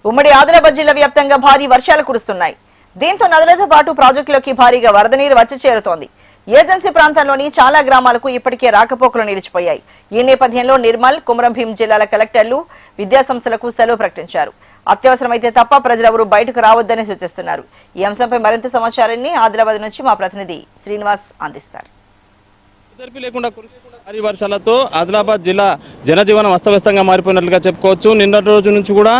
ఉమ్మడి ఆదిలాబాద్ జిల్లా వ్యాప్తంగా భారీ వర్షాలు కురుస్తున్నాయి. దీంతో నదులతో పాటు ప్రాజెక్టులోకి భారీగా వరద నీరు వచ్చి చేరుతోంది. ఏజెన్సీ ప్రాంతంలోని చాలా గ్రామాలకు ఇప్పటికే రాకపోకలు నిలిచిపోయాయి. ఈ నేపథ్యంలో నిర్మల్, కుమరంభీం జిల్లాల కలెక్టర్లు విద్యాసంస్థలకు సెలవు ప్రకటించారు. అత్యవసరమైతే తప్ప ప్రజలెవరూ బయటకు రావద్దని సూచిస్తున్నారు. ఈ అంశంపై మరింత సమాచారాన్ని ఆదిలాబాద్ నుంచి మా ప్రతినిధి శ్రీనివాస్ అందిస్తారు. భారీ వర్షాలతో ఆదిలాబాద్ జిల్లా జనజీవనం అస్తవ్యస్తంగా మారిపోయినట్లుగా చెప్పుకోవచ్చు. నిన్నటి రోజు నుంచి కూడా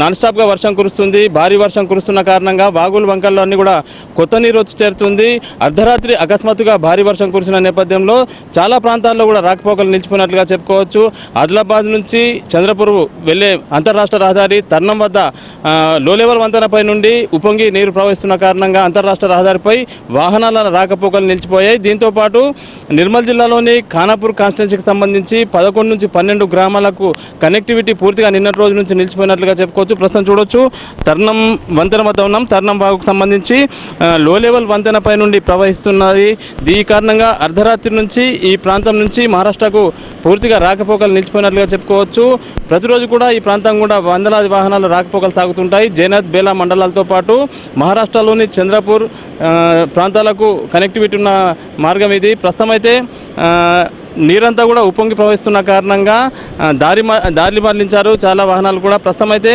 నాన్ స్టాప్గా వర్షం కురుస్తుంది. భారీ వర్షం కురుస్తున్న కారణంగా వాగులు వంకల్లో అన్ని కూడా కొత్త నీరు వచ్చి చేరుతుంది. అర్ధరాత్రి అకస్మాత్తుగా భారీ వర్షం కురిసిన నేపథ్యంలో చాలా ప్రాంతాల్లో కూడా రాకపోకలు నిలిచిపోయినట్లుగా చెప్పుకోవచ్చు. ఆదిలాబాద్ నుంచి చంద్రపూర్ వెళ్లే అంతర్రాష్ట్ర రహదారి తర్నం వద్ద లో లెవెల్ వంతెనపై నుండి ఉప్పొంగి నీరు ప్రవహిస్తున్న కారణంగా అంతర్రాష్ట్ర రహదారిపై వాహనాల రాకపోకలు నిలిచిపోయాయి. దీంతో పాటు నిర్మల్ జిల్లాలోని ఖానాపూర్ కాన్స్టిట్యున్సీకి సంబంధించి 11 నుంచి 12 గ్రామాలకు కనెక్టివిటీ పూర్తిగా నిన్నటి రోజు నుంచి నిలిచిపోయినట్లుగా చెప్పుకోవచ్చు. ప్రస్తుతం చూడొచ్చు, తర్నం వంతెన వద్ద ఉన్నాం. తర్నం వాగుకు సంబంధించి లో లెవెల్ వంతెనపై నుండి ప్రవహిస్తున్నది. ఈ కారణంగా అర్ధరాత్రి నుంచి ఈ ప్రాంతం నుంచి మహారాష్ట్రకు పూర్తిగా రాకపోకలు నిలిచిపోయినట్లుగా చెప్పుకోవచ్చు. ప్రతిరోజు కూడా ఈ ప్రాంతం కూడా వందలాది వాహనాలు రాకపోకలు సాగుతుంటాయి. జైనత్, బేలా మండలాలతో పాటు మహారాష్ట్రలోని చంద్రపూర్ ప్రాంతాలకు కనెక్టివిటీ ఉన్న మార్గం ఇది. ప్రస్తుతం అయితే నీరంతా కూడా ఉప్పొంగి ప్రవహిస్తున్న కారణంగా దారి మళ్లించారు చాలా వాహనాలు కూడా. ప్రస్తుతం అయితే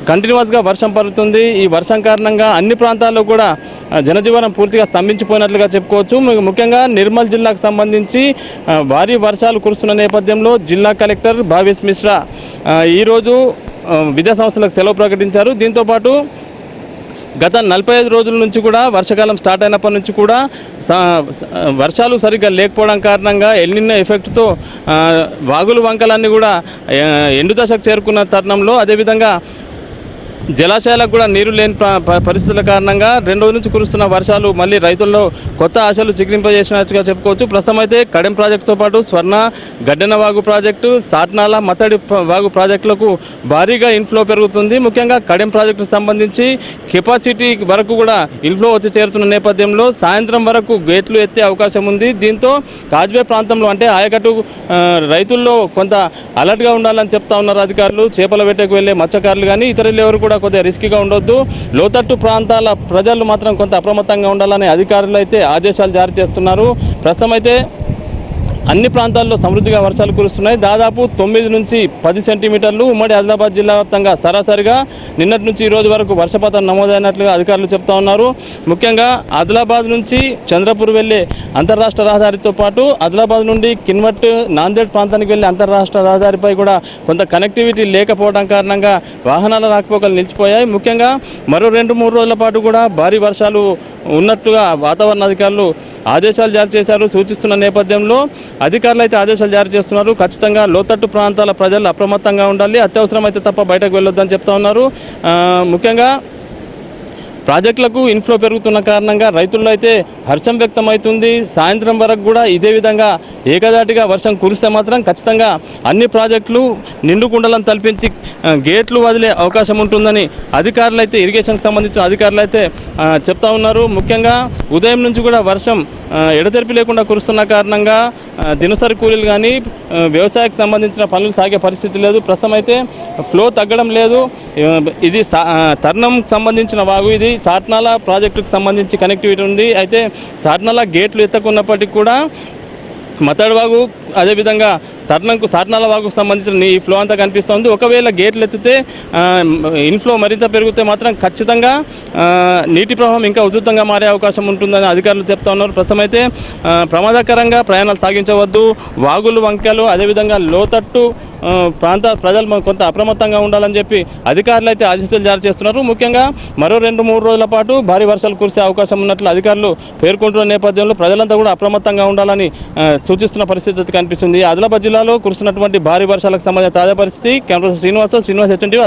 కంటిన్యూస్గా వర్షం పడుతుంది. ఈ వర్షం కారణంగా అన్ని ప్రాంతాల్లో కూడా జనజీవనం పూర్తిగా స్తంభించిపోయినట్లుగా చెప్పుకోవచ్చు. ముఖ్యంగా నిర్మల్ జిల్లాకు సంబంధించి భారీ వర్షాలు కురుస్తున్న నేపథ్యంలో జిల్లా కలెక్టర్ భావేష్ మిశ్రా ఈరోజు విద్యాసంస్థలకు సెలవు ప్రకటించారు. దీంతోపాటు గత 45 రోజుల నుంచి కూడా వర్షాకాలం స్టార్ట్ అయినప్పటి నుంచి కూడా వర్షాలు సరిగ్గా లేకపోవడం కారణంగా ఎల్నినో ఎఫెక్ట్తో వాగులు వంకలన్నీ కూడా ఎండు దశకు చేరుకున్న తరుణంలో అదేవిధంగా జలాశయాలకు కూడా నీరు లేని పరిస్థితుల కారణంగా 2 రోజుల నుంచి కురుస్తున్న వర్షాలు మళ్ళీ రైతుల్లో కొత్త ఆశలు చిగురింపజేసినట్టుగా చెప్పుకోవచ్చు. ప్రస్తుతం అయితే కడెం ప్రాజెక్టుతో పాటు స్వర్ణ, గడ్డెన వాగు ప్రాజెక్టు, సాట్నాల, మత్తడి వాగు ప్రాజెక్టులకు భారీగా ఇన్ఫ్లో పెరుగుతుంది. ముఖ్యంగా కడెం ప్రాజెక్టుకు సంబంధించి కెపాసిటీ వరకు కూడా ఇన్ఫ్లో వచ్చి చేరుతున్న నేపథ్యంలో సాయంత్రం వరకు గేట్లు ఎత్తే అవకాశం ఉంది. దీంతో కాజ్వే ప్రాంతంలో అంటే ఆయకట్టు రైతుల్లో కొంత అలర్ట్గా ఉండాలని చెప్తా ఉన్నారు అధికారులు. చేపల వేటకు వెళ్లే మత్స్యకారులు కానీ ఇతరులు ఎవరు కూడా కొద్దిగా రిస్కీగా ఉండొద్దు. లోతట్టు ప్రాంతాల ప్రజలు మాత్రం కొంత అప్రమత్తంగా ఉండాలని అధికారులు అయితే ఆదేశాలు జారీ చేస్తున్నారు. ప్రస్తుతం అయితే అన్ని ప్రాంతాల్లో సమృద్ధిగా వర్షాలు కురుస్తున్నాయి. దాదాపు 9 నుంచి 10 సెంటీమీటర్లు ఉమ్మడి ఆదిలాబాద్ జిల్లా వ్యాప్తంగా సరాసరిగా నిన్నటి నుంచి ఈ రోజు వరకు వర్షపాతం నమోదైనట్లుగా అధికారులు చెప్తా ఉన్నారు. ముఖ్యంగా ఆదిలాబాద్ నుంచి చంద్రపూర్ వెళ్లే అంతర్రాష్ట్ర రహదారితో పాటు ఆదిలాబాద్ నుండి కిన్వట్, నాందేడ్ ప్రాంతానికి వెళ్లే అంతర్రాష్ట్ర రహదారిపై కూడా కొంత కనెక్టివిటీ లేకపోవడం కారణంగా వాహనాల రాకపోకలు నిలిచిపోయాయి. ముఖ్యంగా మరో 2-3 రోజుల పాటు కూడా భారీ వర్షాలు ఉన్నట్టుగా వాతావరణ అధికారులు ఆదేశాలు జారీ చేశారు. సూచిస్తున్న నేపథ్యంలో అధికారులు అయితే ఆదేశాలు జారీ చేస్తున్నారు. ఖచ్చితంగా లోతట్టు ప్రాంతాల ప్రజలు అప్రమత్తంగా ఉండాలి, అత్యవసరమైతే తప్ప బయటకు వెళ్ళొద్దని చెప్తా ఉన్నారు. ముఖ్యంగా ప్రాజెక్టులకు ఇన్ఫ్లో పెరుగుతున్న కారణంగా రైతుల్లో అయితే హర్షం వ్యక్తమవుతుంది. సాయంత్రం వరకు కూడా ఇదే విధంగా ఏకదాటిగా వర్షం కురిస్తే మాత్రం ఖచ్చితంగా అన్ని ప్రాజెక్టులు నిండు కుండలను తలపించి గేట్లు వదిలే అవకాశం ఉంటుందని అధికారులు అయితే ఇరిగేషన్కి సంబంధించిన అధికారులు అయితే చెప్తా ఉన్నారు. ముఖ్యంగా ఉదయం నుంచి కూడా వర్షం ఎడతెరిపి లేకుండా కురుస్తున్న కారణంగా దినసరి కూలీలు కానీ వ్యవసాయానికి సంబంధించిన పనులు సాగే పరిస్థితి లేదు. ప్రస్తుతం అయితే ఫ్లో తగ్గడం లేదు. ఇది తర్నం సంబంధించిన వాగు, ఇది సాట్నాల ప్రాజెక్టుకు సంబంధించి కనెక్టివిటీ ఉంది. అయితే సాట్నాల గేట్లు ఎత్తకున్నప్పటికీ కూడా మత్తడి వాగు అదేవిధంగా తర్నంకు సాట్నాల వాగుకు సంబంధించిన ఈ ఫ్లో అంతా కనిపిస్తుంది. ఒకవేళ గేట్లు ఎత్తితే ఇన్ఫ్లో మరింత పెరిగితే మాత్రం ఖచ్చితంగా నీటి ప్రవాహం ఇంకా ఉధృతంగా మారే అవకాశం ఉంటుందని అధికారులు చెప్తా ఉన్నారు. ప్రస్తుతం అయితే ప్రమాదకరంగా ప్రయాణాలు సాగించవద్దు, వాగులు వంకలు అదేవిధంగా లోతట్టు ప్రాంత ప్రజలు కొంత అప్రమత్తంగా ఉండాలని చెప్పి అధికారులు అయితే ఆదేశాలు జారీ చేస్తున్నారు. ముఖ్యంగా మరో 2-3 రోజుల పాటు భారీ వర్షాలు కురిసే అవకాశం ఉన్నట్లు అధికారులు పేర్కొంటున్న నేపథ్యంలో ప్రజలంతా కూడా అప్రమత్తంగా ఉండాలని సూచిస్తున్న పరిస్థితి కనిపిస్తుంది. ఆదిలాబాద్ జిల్లాలో కురుస్తున్నటువంటి భారీ వర్షాలకు సంబంధించిన తాజా పరిస్థితి కెమెరా శ్రీనివాస్ HNTV.